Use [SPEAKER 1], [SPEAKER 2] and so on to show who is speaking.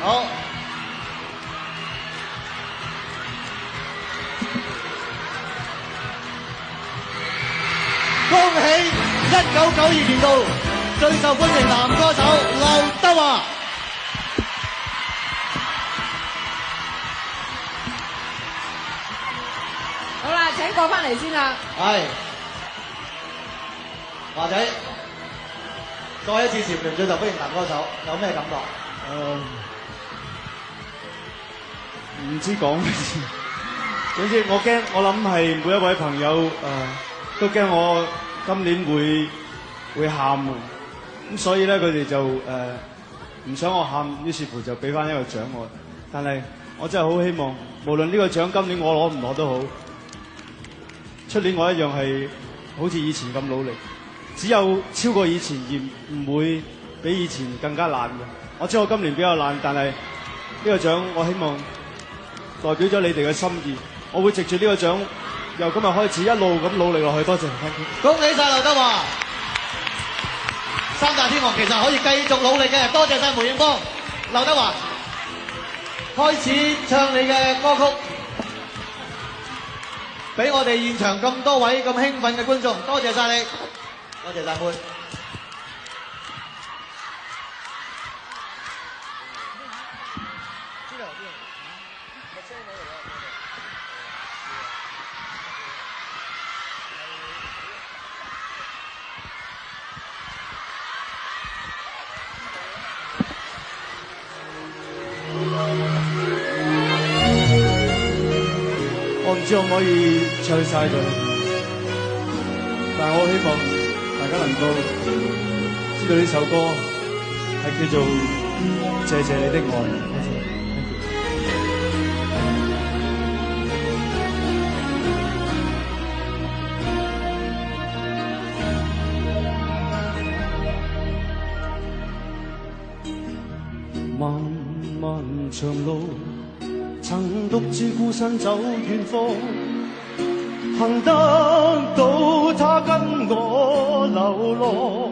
[SPEAKER 1] 好。恭喜1992年度最受歡迎男歌手劉德華。
[SPEAKER 2] 好啦，請過返嚟先啦。
[SPEAKER 1] 係，華仔，再一次蟬聯最受歡迎男歌手，有咩感覺？
[SPEAKER 3] 唔知講咩事。總之我諗係每一位朋友都驚我今年會喊喎，咁所以咧佢哋就唔想我喊，於是乎就俾翻一個獎我。但係我真係好希望，無論呢個獎今年我攞唔攞都好，出年我一樣係好似以前咁努力，只有超過以前而唔會比以前更加爛嘅。我知我今年比較爛，但係呢個獎我希望代表咗你哋嘅心意，我會藉住呢個獎由今日開始一路咁努力落去。多謝，
[SPEAKER 1] 恭喜晒劉德華！三大天王其實可以繼續努力嘅，多謝晒梅艷芳、劉德華。開始唱你嘅歌曲，俾我哋現場咁多位咁興奮嘅觀眾，多謝晒你，多謝晒妹。
[SPEAKER 3] 我唔知可唔可以唱晒佢，但係我希望大家能夠知道呢首歌係叫做《謝謝你的愛》。漫漫長路，曾獨自孤身走遠方，幸得到他跟我流浪。